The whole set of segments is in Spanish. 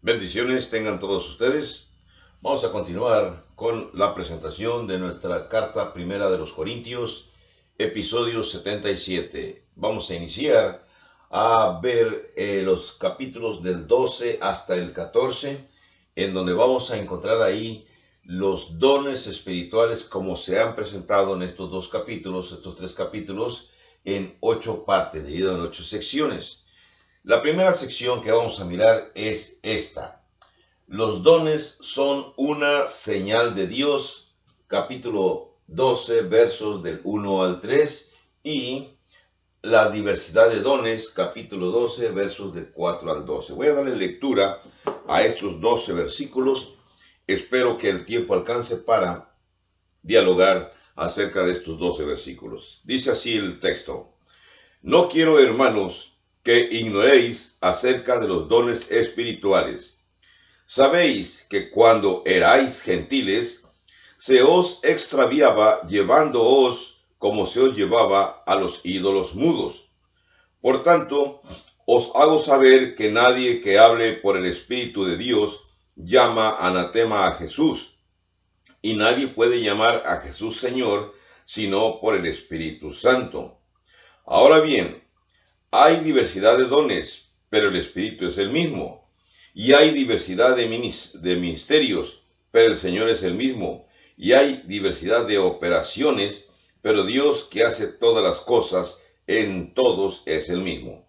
Bendiciones tengan todos ustedes. Vamos a continuar con la presentación de nuestra carta primera de los Corintios, episodio 77. Vamos a iniciar a ver los capítulos del 12 hasta el 14, en donde vamos a encontrar ahí los dones espirituales como se han presentado en estos tres capítulos, en 8 partes, dividido en 8 secciones. La primera sección que vamos a mirar es esta. Los dones son una señal de Dios, capítulo 12, versos del 1 al 3, y la diversidad de dones, capítulo 12, versos del 4 al 12. Voy a darle lectura a estos 12 versículos. Espero que el tiempo alcance para dialogar acerca de estos 12 versículos. Dice así el texto: No quiero, hermanos, que ignoréis acerca de los dones espirituales. Sabéis que cuando erais gentiles, se os extraviaba llevándoos como se os llevaba a los ídolos mudos. Por tanto, os hago saber que nadie que hable por el Espíritu de Dios llama anatema a Jesús, y nadie puede llamar a Jesús Señor sino por el Espíritu Santo. Ahora bien, hay diversidad de dones, pero el Espíritu es el mismo. Y hay diversidad de ministerios, pero el Señor es el mismo. Y hay diversidad de operaciones, pero Dios que hace todas las cosas en todos es el mismo.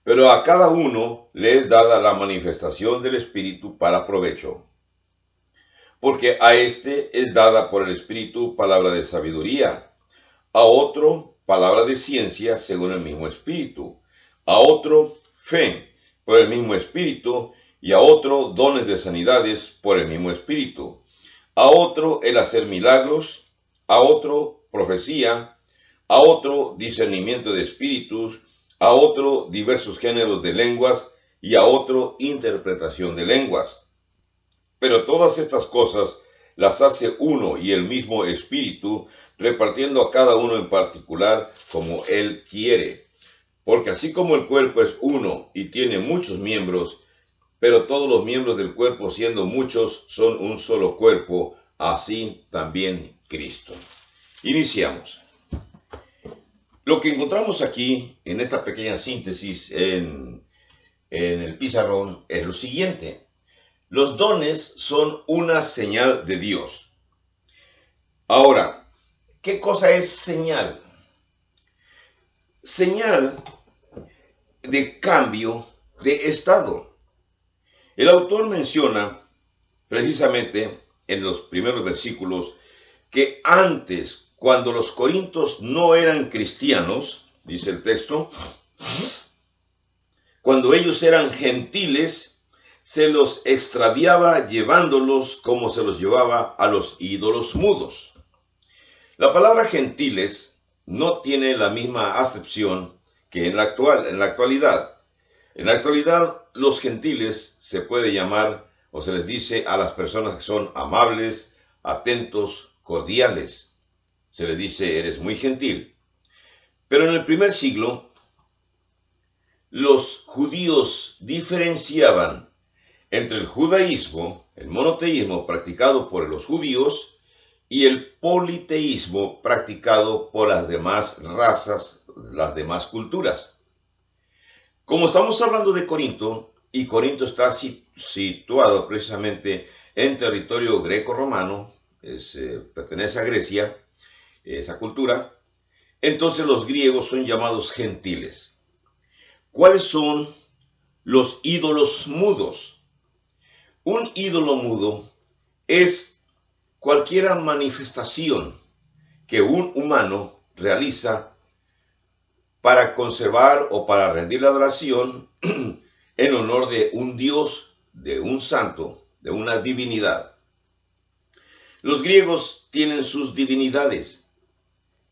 Pero a cada uno le es dada la manifestación del Espíritu para provecho. Porque a este es dada por el Espíritu palabra de sabiduría, a otro palabra de ciencia según el mismo Espíritu, a otro fe por el mismo Espíritu, y a otro dones de sanidades por el mismo Espíritu, a otro el hacer milagros, a otro profecía, a otro discernimiento de espíritus, a otro diversos géneros de lenguas, y a otro interpretación de lenguas. Pero todas estas cosas las hace uno y el mismo Espíritu, repartiendo a cada uno en particular como Él quiere. Porque así como el cuerpo es uno y tiene muchos miembros, pero todos los miembros del cuerpo, siendo muchos, son un solo cuerpo, así también Cristo. Iniciamos. Lo que encontramos aquí, en esta pequeña síntesis en el pizarrón, es lo siguiente. Los dones son una señal de Dios. Ahora, ¿qué cosa es señal? Señal de cambio de estado. El autor menciona precisamente en los primeros versículos que antes, cuando los corintios no eran cristianos, dice el texto, cuando ellos eran gentiles, se los extraviaba llevándolos como se los llevaba a los ídolos mudos. La palabra gentiles no tiene la misma acepción que en la actualidad. En la actualidad, los gentiles se puede llamar o se les dice a las personas que son amables, atentos, cordiales. Se les dice, eres muy gentil. Pero en el primer siglo, los judíos diferenciaban entre el judaísmo, el monoteísmo practicado por los judíos, y el politeísmo practicado por las demás razas, las demás culturas. Como estamos hablando de Corinto, y Corinto está situado precisamente en territorio greco-romano, pertenece a Grecia, esa cultura, entonces los griegos son llamados gentiles. ¿Cuáles son los ídolos mudos? Un ídolo mudo es cualquier manifestación que un humano realiza para conservar o para rendir la adoración en honor de un Dios, de un santo, de una divinidad. Los griegos tienen sus divinidades,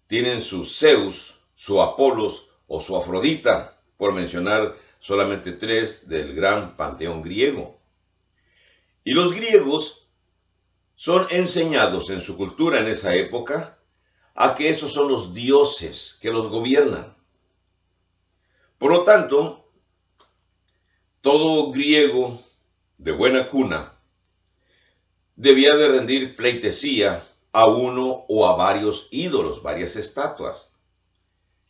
tienen su Zeus, su Apolos o su Afrodita, por mencionar solamente tres del gran panteón griego. Y los griegos son enseñados en su cultura en esa época a que esos son los dioses que los gobiernan. Por lo tanto, todo griego de buena cuna, debía de rendir pleitesía a uno o a varios ídolos, varias estatuas.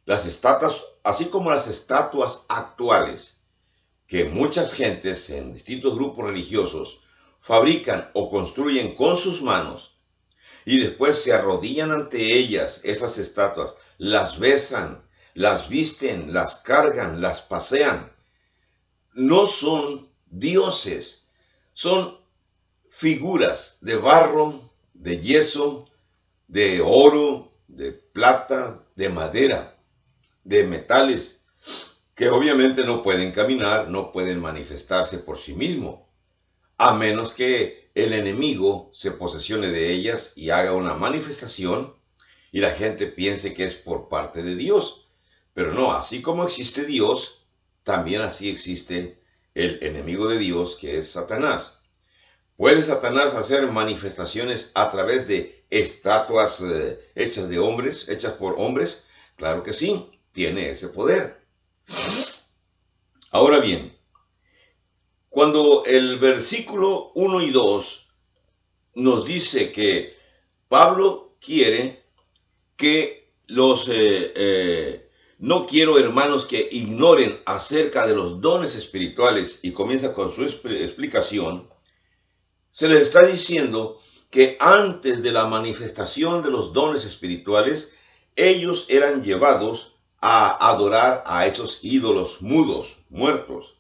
Las estatuas, así como las estatuas actuales, que muchas gentes en distintos grupos religiosos fabrican o construyen con sus manos y después se arrodillan ante ellas, esas estatuas, las besan, las visten, las cargan, las pasean. No son dioses, son figuras de barro, de yeso, de oro, de plata, de madera, de metales, que obviamente no pueden caminar, no pueden manifestarse por sí mismos, a menos que el enemigo se posesione de ellas y haga una manifestación y la gente piense que es por parte de Dios. Pero no, así como existe Dios, también así existe el enemigo de Dios, que es Satanás. ¿Puede Satanás hacer manifestaciones a través de estatuas hechas de hombres, hechas por hombres? Claro que sí, tiene ese poder. Ahora bien, cuando el versículo 1 y 2 nos dice que Pablo quiere que no quiero, hermanos, que ignoren acerca de los dones espirituales, y comienza con su explicación, se les está diciendo que antes de la manifestación de los dones espirituales, ellos eran llevados a adorar a esos ídolos mudos, muertos.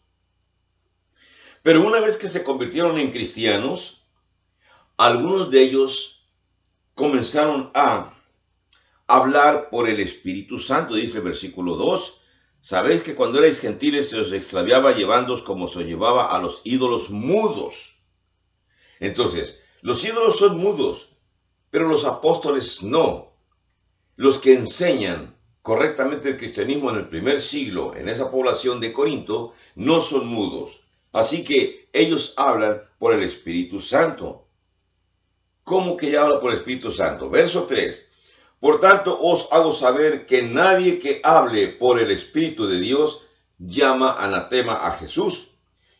Pero una vez que se convirtieron en cristianos, algunos de ellos comenzaron a hablar por el Espíritu Santo, dice el versículo 2. Sabéis que cuando erais gentiles se os extraviaba llevándoos como se os llevaba a los ídolos mudos. Entonces, los ídolos son mudos, pero los apóstoles no. Los que enseñan correctamente el cristianismo en el primer siglo, en esa población de Corinto, no son mudos. Así que ellos hablan por el Espíritu Santo. ¿Cómo que habla por el Espíritu Santo? Verso 3. Por tanto, os hago saber que nadie que hable por el Espíritu de Dios llama anatema a Jesús.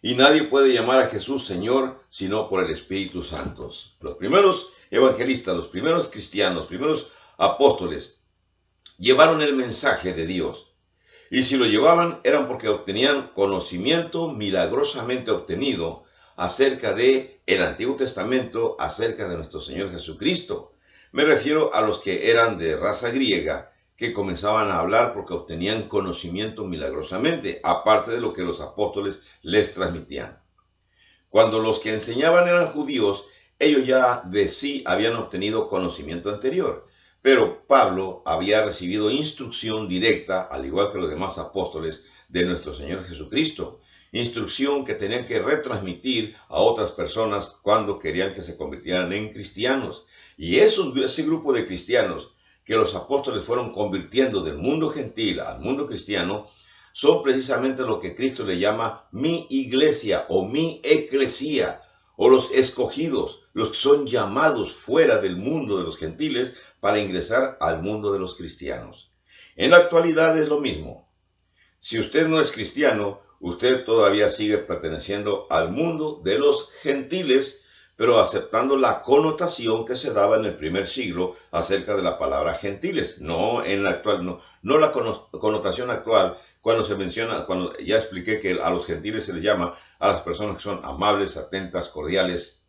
Y nadie puede llamar a Jesús Señor sino por el Espíritu Santo. Los primeros evangelistas, los primeros cristianos, los primeros apóstoles llevaron el mensaje de Dios. Y si lo llevaban eran porque obtenían conocimiento milagrosamente obtenido acerca de el Antiguo Testamento, acerca de nuestro Señor Jesucristo. Me refiero a los que eran de raza griega, que comenzaban a hablar porque obtenían conocimiento milagrosamente, aparte de lo que los apóstoles les transmitían. Cuando los que enseñaban eran judíos, ellos ya de sí habían obtenido conocimiento anterior. Pero Pablo había recibido instrucción directa, al igual que los demás apóstoles, de nuestro Señor Jesucristo. Instrucción que tenían que retransmitir a otras personas cuando querían que se convirtieran en cristianos. Y ese grupo de cristianos que los apóstoles fueron convirtiendo del mundo gentil al mundo cristiano, son precisamente lo que Cristo le llama mi iglesia o mi eclesía, o los escogidos, los que son llamados fuera del mundo de los gentiles para ingresar al mundo de los cristianos. En la actualidad es lo mismo. Si usted no es cristiano, usted todavía sigue perteneciendo al mundo de los gentiles, pero aceptando la connotación que se daba en el primer siglo acerca de la palabra gentiles, no en la actual, no la connotación actual, cuando se menciona, cuando ya expliqué que a los gentiles se les llama a las personas que son amables, atentas, cordiales,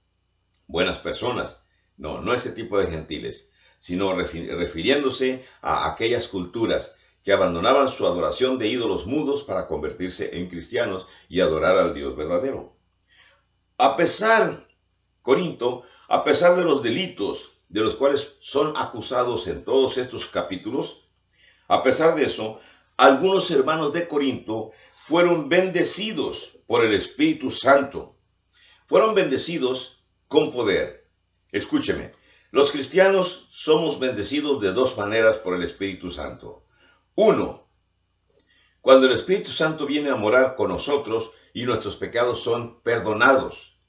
buenas personas. No ese tipo de gentiles, sino refiriéndose a aquellas culturas que abandonaban su adoración de ídolos mudos para convertirse en cristianos y adorar al Dios verdadero. A pesar de los delitos de los cuales son acusados en todos estos capítulos, a pesar de eso, algunos hermanos de Corinto fueron bendecidos por el Espíritu Santo. Fueron bendecidos con poder. Escúcheme, los cristianos somos bendecidos de dos maneras por el Espíritu Santo. Uno, cuando el Espíritu Santo viene a morar con nosotros y nuestros pecados son perdonados.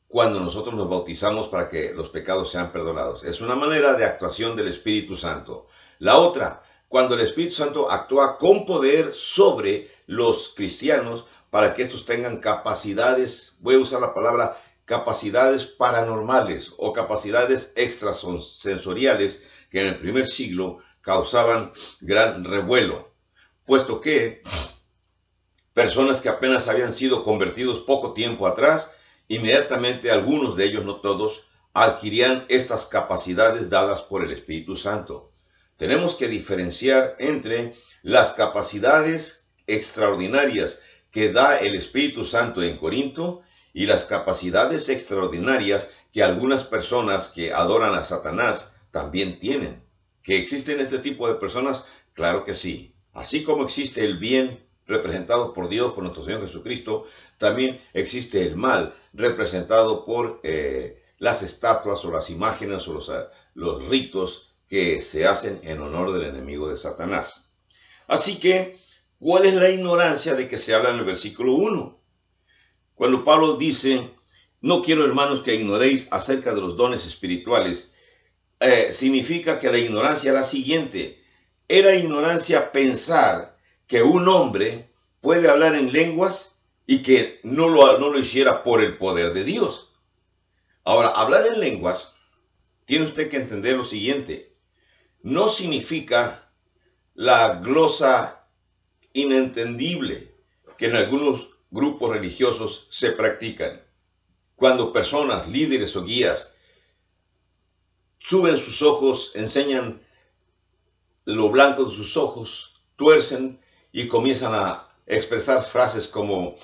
Cuando nosotros nos bautizamos para que los pecados sean perdonados. Es una manera de actuación del Espíritu Santo. La otra, cuando el Espíritu Santo actúa con poder sobre los cristianos para que estos tengan capacidades, voy a usar la palabra capacidades paranormales o capacidades extrasensoriales que en el primer siglo causaban gran revuelo, puesto que personas que apenas habían sido convertidos poco tiempo atrás, inmediatamente algunos de ellos, no todos, adquirían estas capacidades dadas por el Espíritu Santo. Tenemos que diferenciar entre las capacidades extraordinarias que da el Espíritu Santo en Corinto y las capacidades extraordinarias que algunas personas que adoran a Satanás también tienen. ¿Que existen este tipo de personas? Claro que sí. Así como existe el bien representado por Dios, por nuestro Señor Jesucristo, también existe el mal representado por las estatuas o las imágenes o los ritos que se hacen en honor del enemigo de Satanás. Así que, ¿cuál es la ignorancia de que se habla en el versículo 1? Cuando Pablo dice, no quiero, hermanos, que ignoréis acerca de los dones espirituales, significa que la ignorancia es la siguiente. Era ignorancia pensar que un hombre puede hablar en lenguas y que no lo hiciera por el poder de Dios. Ahora, hablar en lenguas, tiene usted que entender lo siguiente. No significa la glosa inentendible que en algunos grupos religiosos se practican. Cuando personas, líderes o guías, suben sus ojos, enseñan lo blanco de sus ojos, tuercen y comienzan a expresar frases como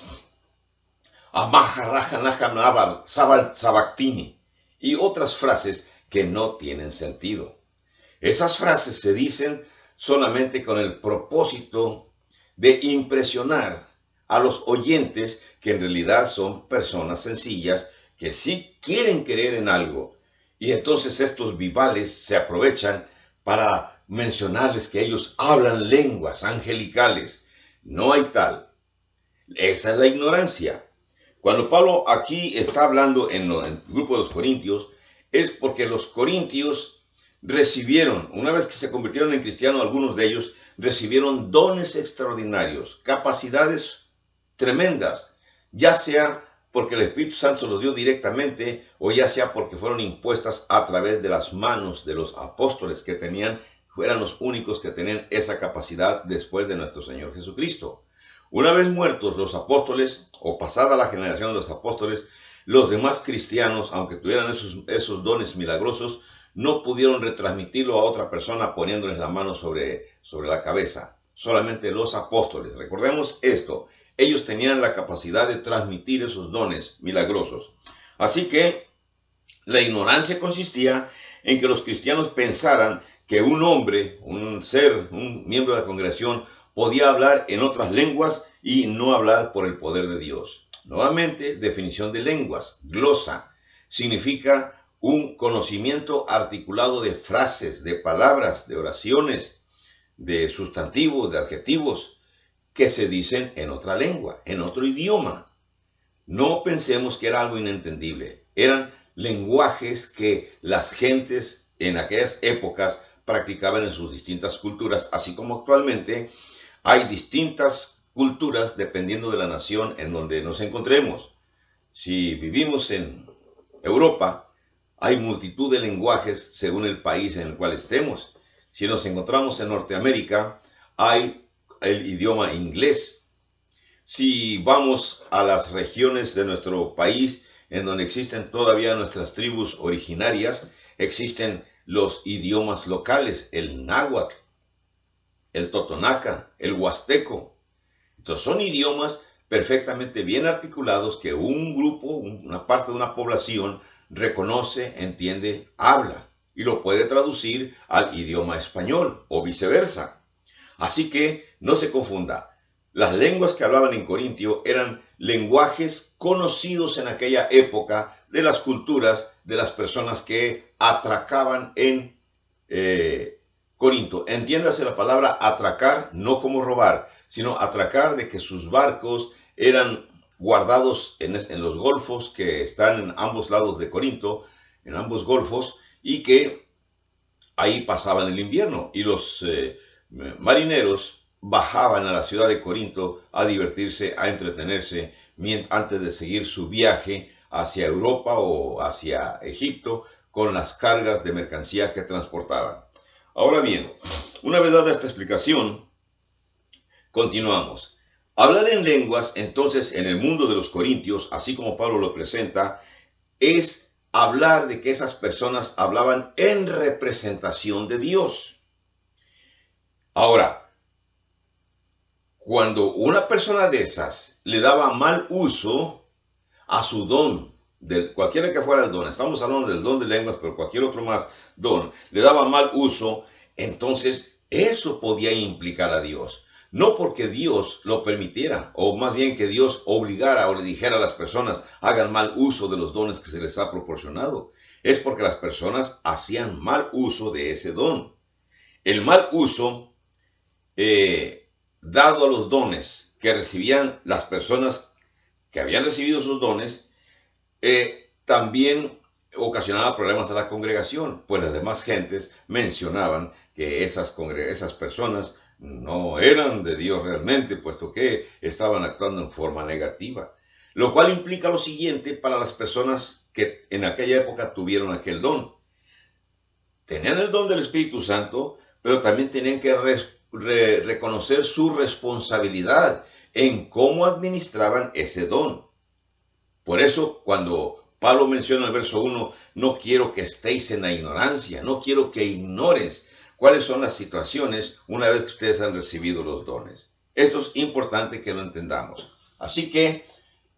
Amaja, Raja, Naja, Nabar, Sabaktini y otras frases que no tienen sentido. Esas frases se dicen solamente con el propósito de impresionar a los oyentes, que en realidad son personas sencillas que sí quieren creer en algo. Y entonces estos vivales se aprovechan para mencionarles que ellos hablan lenguas angelicales. No hay tal. Esa es la ignorancia. Cuando Pablo aquí está hablando en el grupo de los corintios, es porque los corintios recibieron, una vez que se convirtieron en cristianos, algunos de ellos recibieron dones extraordinarios, capacidades tremendas, ya sea porque el Espíritu Santo los dio directamente o ya sea porque fueron impuestas a través de las manos de los apóstoles que eran los únicos que tenían esa capacidad después de nuestro Señor Jesucristo. Una vez muertos los apóstoles, o pasada la generación de los apóstoles, los demás cristianos, aunque tuvieran esos dones milagrosos, no pudieron retransmitirlo a otra persona poniéndoles la mano sobre la cabeza. Solamente los apóstoles. Recordemos esto. Ellos tenían la capacidad de transmitir esos dones milagrosos. Así que la ignorancia consistía en que los cristianos pensaran que un hombre, un ser, un miembro de la congregación, podía hablar en otras lenguas y no hablar por el poder de Dios. Nuevamente, definición de lenguas. Glosa significa un conocimiento articulado de frases, de palabras, de oraciones, de sustantivos, de adjetivos que se dicen en otra lengua, en otro idioma. No pensemos que era algo inentendible. Eran lenguajes que las gentes en aquellas épocas practicaban en sus distintas culturas, así como actualmente hay distintas culturas dependiendo de la nación en donde nos encontremos. Si vivimos en Europa, hay multitud de lenguajes según el país en el cual estemos. Si nos encontramos en Norteamérica, hay el idioma inglés. Si vamos a las regiones de nuestro país en donde existen todavía nuestras tribus originarias, existen los idiomas locales, el náhuatl, el totonaca, el huasteco. Entonces son idiomas perfectamente bien articulados que un grupo, una parte de una población reconoce, entiende, habla y lo puede traducir al idioma español o viceversa. Así que no se confunda. Las lenguas que hablaban en Corintio eran lenguajes conocidos en aquella época de las culturas de las personas que atracaban en Corinto. Entiéndase la palabra atracar, no como robar, sino atracar de que sus barcos eran guardados en los golfos que están en ambos lados de Corinto, en ambos golfos, y que ahí pasaban el invierno. Y los marineros bajaban a la ciudad de Corinto a divertirse, a entretenerse, antes de seguir su viaje hacia Europa o hacia Egipto con las cargas de mercancía que transportaban. Ahora bien, una vez dada esta explicación, continuamos. Hablar en lenguas, entonces, en el mundo de los corintios, así como Pablo lo presenta, es hablar de que esas personas hablaban en representación de Dios. Ahora, cuando una persona de esas le daba mal uso a su don, cualquiera que fuera el don, estamos hablando del don de lenguas, pero cualquier otro más don, le daba mal uso, entonces eso podía implicar a Dios. No porque Dios lo permitiera, o más bien que Dios obligara o le dijera a las personas hagan mal uso de los dones que se les ha proporcionado. Es porque las personas hacían mal uso de ese don. El mal uso dado a los dones que recibían las personas que habían recibido esos dones, también ocasionaba problemas a la congregación, pues las demás gentes mencionaban que esas personas no eran de Dios realmente, puesto que estaban actuando en forma negativa. Lo cual implica lo siguiente para las personas que en aquella época tuvieron aquel don. Tenían el don del Espíritu Santo, pero también tenían que reconocer su responsabilidad en cómo administraban ese don. Por eso, cuando Pablo menciona en el verso 1, no quiero que estéis en la ignorancia, no quiero que ignores cuáles son las situaciones una vez que ustedes han recibido los dones. Esto es importante que lo entendamos. Así que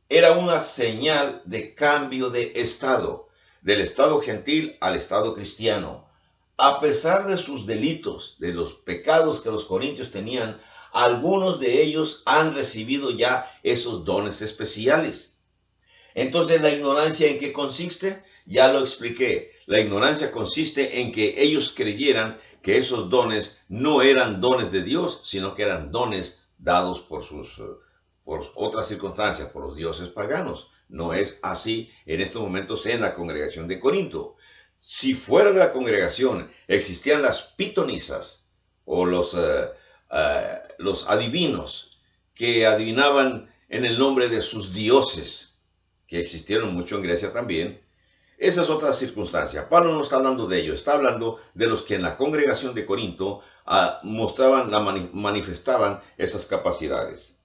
era una señal de cambio de estado, del estado gentil al estado cristiano. A pesar de sus delitos, de los pecados que los corintios tenían, algunos de ellos han recibido ya esos dones especiales. Entonces, ¿la ignorancia en qué consiste? Ya lo expliqué. La ignorancia consiste en que ellos creyeran que esos dones no eran dones de Dios, sino que eran dones dados por otras circunstancias, por los dioses paganos. No es así en estos momentos en la congregación de Corinto. Si fuera de la congregación existían las pitonisas o los adivinos que adivinaban en el nombre de sus dioses, que existieron mucho en Grecia también, esa es otra circunstancia. Pablo no está hablando de ello, está hablando de los que en la congregación de Corinto manifestaban esas capacidades.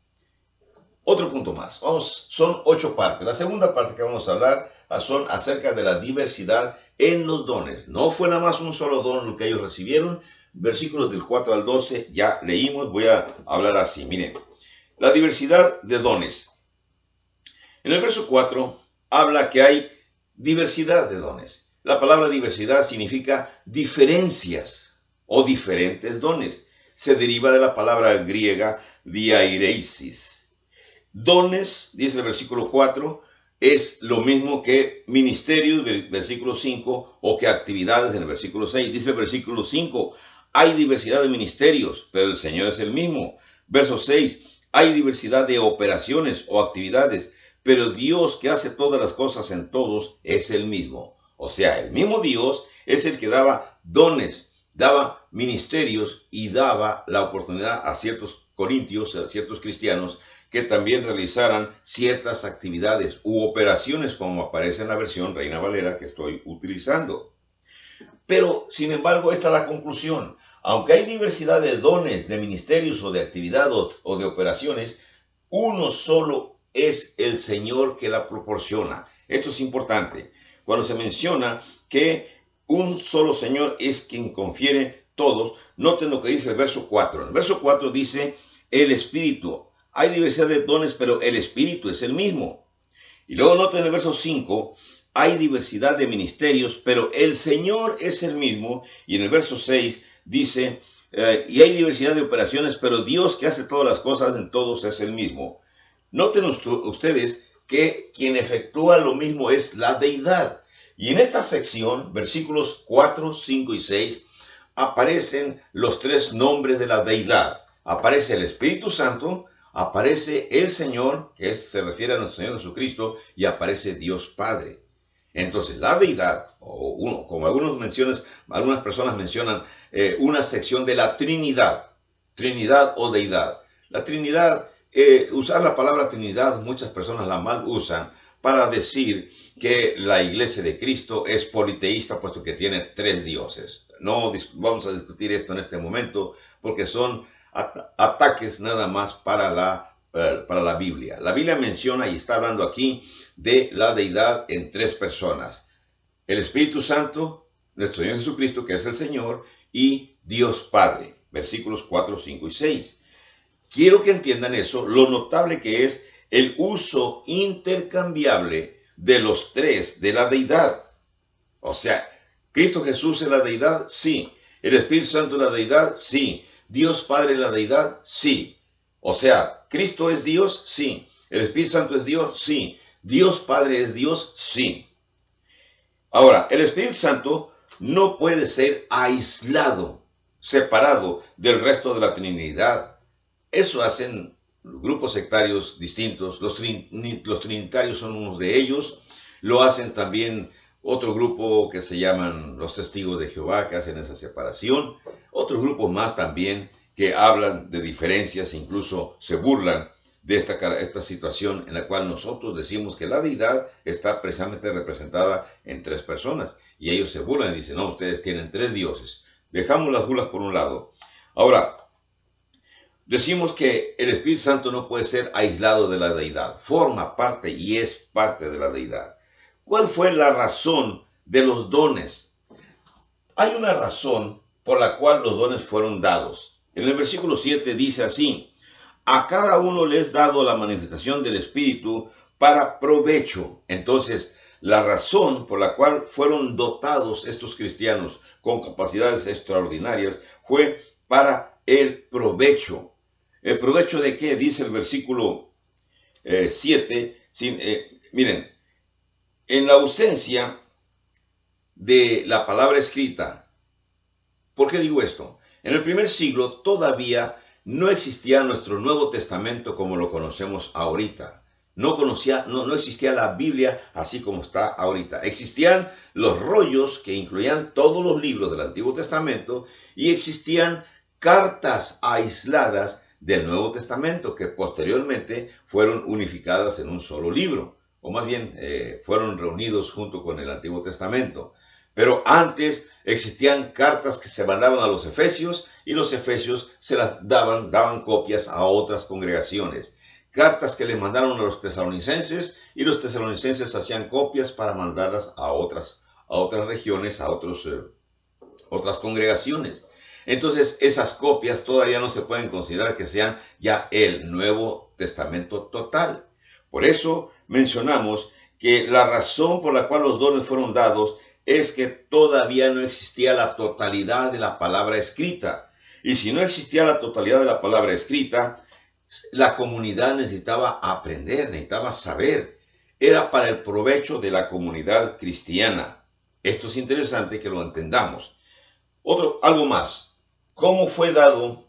Otro punto más, son 8 partes. La segunda parte que vamos a hablar son acerca de la diversidad en los dones. No fue nada más un solo don lo que ellos recibieron. Versículos del 4 al 12 ya leímos, voy a hablar así. Miren, la diversidad de dones. En el verso 4 habla que hay diversidad de dones. La palabra diversidad significa diferencias o diferentes dones. Se deriva de la palabra griega diairesis. Dones, dice el versículo 4, es lo mismo que ministerios, versículo 5, o que actividades en el versículo 6. Dice el versículo 5, hay diversidad de ministerios, pero el Señor es el mismo. Verso 6, hay diversidad de operaciones o actividades, pero Dios que hace todas las cosas en todos es el mismo. O sea, el mismo Dios es el que daba dones, daba ministerios y daba la oportunidad a ciertos corintios, a ciertos cristianos, que también realizaran ciertas actividades u operaciones como aparece en la versión Reina Valera que estoy utilizando. Pero, sin embargo, esta es la conclusión. Aunque hay diversidad de dones, de ministerios o de actividades o de operaciones, uno solo es el Señor que la proporciona. Esto es importante. Cuando se menciona que un solo Señor es quien confiere todos, noten lo que dice el verso 4. El verso 4 dice, el Espíritu. Hay diversidad de dones, pero el Espíritu es el mismo. Y luego noten el verso 5, hay diversidad de ministerios, pero el Señor es el mismo. Y en el verso 6 dice, y hay diversidad de operaciones, pero Dios que hace todas las cosas en todos es el mismo. Noten ustedes que quien efectúa lo mismo es la deidad. Y en esta sección, versículos 4, 5 y 6, aparecen los 3 nombres de la deidad. Aparece el Espíritu Santo, aparece el Señor, que se refiere a nuestro Señor Jesucristo, y aparece Dios Padre. Entonces, la deidad, como algunas personas mencionan, una sección de la Trinidad. Trinidad o deidad. La Trinidad, usar la palabra Trinidad, muchas personas la mal usan para decir que la Iglesia de Cristo es politeísta, puesto que tiene 3 dioses. No vamos a discutir esto en este momento, porque son ataques nada más para la Biblia. La Biblia menciona y está hablando aquí de la deidad en 3 personas. El Espíritu Santo, nuestro Señor Jesucristo, que es el Señor, y Dios Padre. Versículos 4, 5 y 6. Quiero que entiendan eso, lo notable que es el uso intercambiable de los 3 de la deidad. O sea, ¿Cristo Jesús es la deidad? Sí. ¿El Espíritu Santo es la deidad? Sí. ¿Dios Padre es la deidad? Sí. O sea, ¿Cristo es Dios? Sí. ¿El Espíritu Santo es Dios? Sí. ¿Dios Padre es Dios? Sí. Ahora, el Espíritu Santo no puede ser aislado, separado del resto de la Trinidad. Eso hacen grupos sectarios distintos. Los trinitarios son unos de ellos. Lo hacen también otro grupo que se llaman los Testigos de Jehová, que hacen esa separación. Otros grupos más también que hablan de diferencias, incluso se burlan de esta situación en la cual nosotros decimos que la deidad está precisamente representada en 3 personas. Y ellos se burlan y dicen, no, ustedes tienen 3 dioses. Dejamos las burlas por un lado. Ahora, decimos que el Espíritu Santo no puede ser aislado de la deidad. Forma parte y es parte de la deidad. ¿Cuál fue la razón de los dones? Hay una razón por la cual los dones fueron dados. En el versículo 7 dice así: a cada uno le es dado la manifestación del Espíritu para provecho. Entonces, la razón por la cual fueron dotados estos cristianos con capacidades extraordinarias fue para el provecho. ¿El provecho de qué? Dice el versículo 7. Miren, en la ausencia de la palabra escrita. ¿Por qué digo esto? En el primer siglo todavía no existía nuestro Nuevo Testamento como lo conocemos ahorita. No existía la Biblia así como está ahorita. Existían los rollos que incluían todos los libros del Antiguo Testamento y existían cartas aisladas del Nuevo Testamento que posteriormente fueron unificadas en un solo libro, o más bien fueron reunidos junto con el Antiguo Testamento. Pero antes existían cartas que se mandaban a los efesios y los efesios se las daban copias a otras congregaciones. Cartas que le mandaron a los tesalonicenses y los tesalonicenses hacían copias para mandarlas a otras regiones, a otras congregaciones. Entonces esas copias todavía no se pueden considerar que sean ya el Nuevo Testamento total. Por eso mencionamos que la razón por la cual los dones fueron dados es que todavía no existía la totalidad de la palabra escrita. Y si no existía la totalidad de la palabra escrita, la comunidad necesitaba aprender, necesitaba saber. Era para el provecho de la comunidad cristiana. Esto es interesante que lo entendamos. Algo más. ¿Cómo fue dado?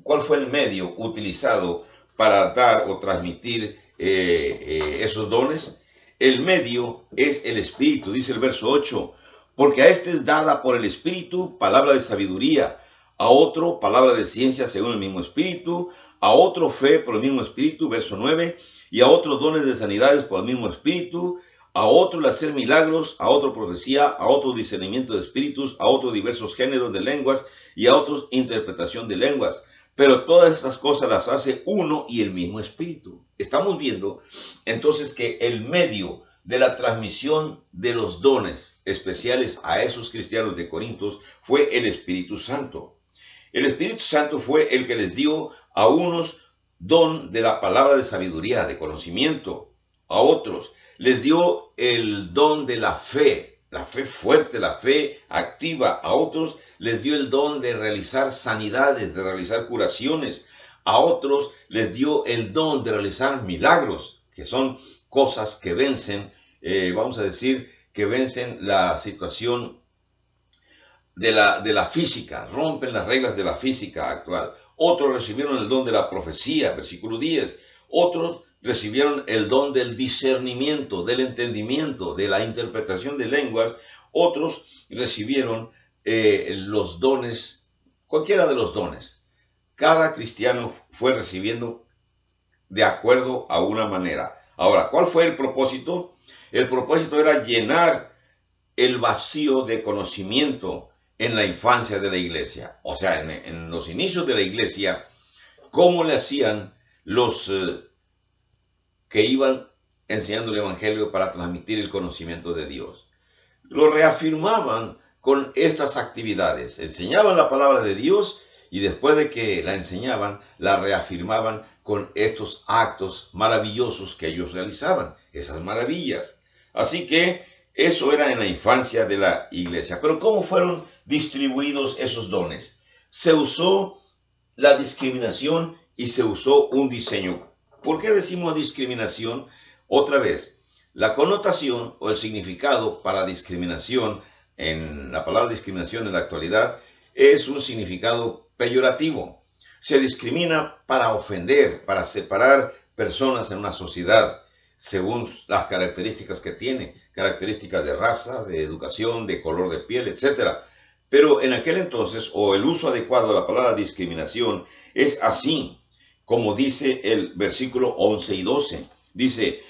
¿Cuál fue el medio utilizado para dar o transmitir esos dones? El medio es el Espíritu, dice el verso 8, porque a este es dada por el Espíritu palabra de sabiduría, a otro palabra de ciencia según el mismo Espíritu, a otro fe por el mismo Espíritu, verso 9, y a otros dones de sanidades por el mismo Espíritu, a otro el hacer milagros, a otro profecía, a otro discernimiento de espíritus, a otros diversos géneros de lenguas y a otros interpretación de lenguas. Pero todas estas cosas las hace uno y el mismo Espíritu. Estamos viendo entonces que el medio de la transmisión de los dones especiales a esos cristianos de Corintios fue el Espíritu Santo. El Espíritu Santo fue el que les dio a unos don de la palabra de sabiduría, de conocimiento. A otros les dio el don de la fe fuerte, la fe activa. A otros les dio el don de realizar sanidades, de realizar curaciones. A otros les dio el don de realizar milagros, que son cosas que vencen, vamos a decir, que vencen la situación de la física, rompen las reglas de la física actual. Otros recibieron el don de la profecía, versículo 10. Otros recibieron el don del discernimiento, del entendimiento, de la interpretación de lenguas. Otros recibieron los dones, cualquiera de los dones. cada cristiano fue recibiendo de acuerdo a una manera. Ahora, ¿cuál fue el propósito? El propósito era llenar el vacío de conocimiento en la infancia de la iglesia. O sea, en los inicios de la iglesia, ¿cómo le hacían los que iban enseñando el evangelio para transmitir el conocimiento de Dios? Lo reafirmaban con estas actividades. Enseñaban la palabra de Dios y después de que la enseñaban, la reafirmaban con estos actos maravillosos que ellos realizaban, esas maravillas. Así que eso era en la infancia de la iglesia. Pero ¿cómo fueron distribuidos esos dones? Se usó la discriminación y se usó un diseño. ¿Por qué decimos discriminación? Otra vez, la connotación o el significado para discriminación en la palabra discriminación en la actualidad es un significado peyorativo. Se discrimina para ofender, para separar personas en una sociedad según las características que tiene, características de raza, de educación, de color de piel, etc. Pero en aquel entonces, o el uso adecuado de la palabra discriminación es así, como dice el versículo 11 y 12. Dice: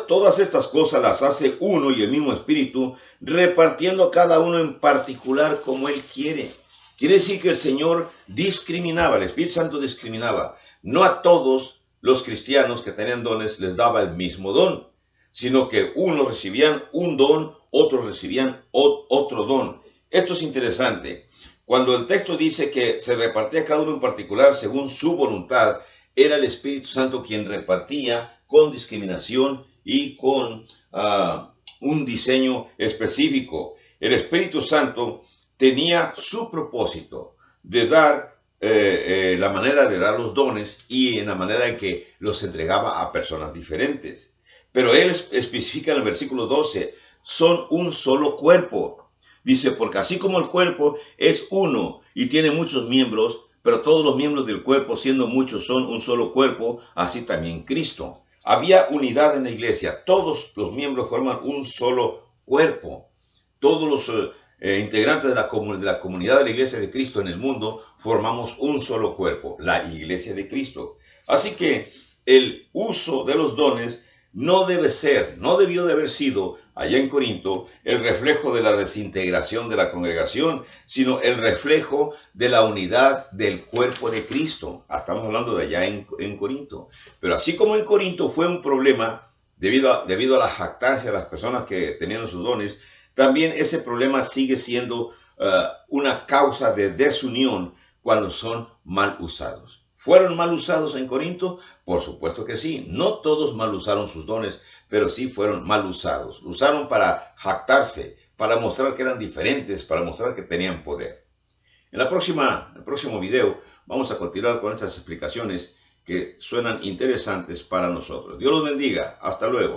todas estas cosas las hace uno y el mismo Espíritu, repartiendo a cada uno en particular como Él quiere. Quiere decir que el Señor discriminaba, el Espíritu Santo discriminaba. No a todos los cristianos que tenían dones les daba el mismo don, sino que unos recibían un don, otros recibían otro don. Esto es interesante. Cuando el texto dice que se repartía cada uno en particular según su voluntad, era el Espíritu Santo quien repartía con discriminación y con un diseño específico. El Espíritu Santo tenía su propósito de dar la manera de dar los dones y en la manera en que los entregaba a personas diferentes. Pero él especifica en el versículo 12, son un solo cuerpo. Dice, porque así como el cuerpo es uno y tiene muchos miembros, pero todos los miembros del cuerpo, siendo muchos, son un solo cuerpo, así también Cristo. Había unidad en la iglesia, todos los miembros forman un solo cuerpo. Todos los integrantes de la comunidad de la iglesia de Cristo en el mundo formamos un solo cuerpo, la iglesia de Cristo. Así que el uso de los dones no debió de haber sido allá en Corinto el reflejo de la desintegración de la congregación, sino el reflejo de la unidad del cuerpo de Cristo. Estamos hablando de allá en Corinto. Pero así como en Corinto fue un problema debido a la jactancia de las personas que tenían sus dones, también ese problema sigue siendo una causa de desunión cuando son mal usados. ¿Fueron mal usados en Corinto? Por supuesto que sí. No todos mal usaron sus dones, pero sí fueron mal usados. Lo usaron para jactarse, para mostrar que eran diferentes, para mostrar que tenían poder. En el próximo video vamos a continuar con estas explicaciones que suenan interesantes para nosotros. Dios los bendiga. Hasta luego.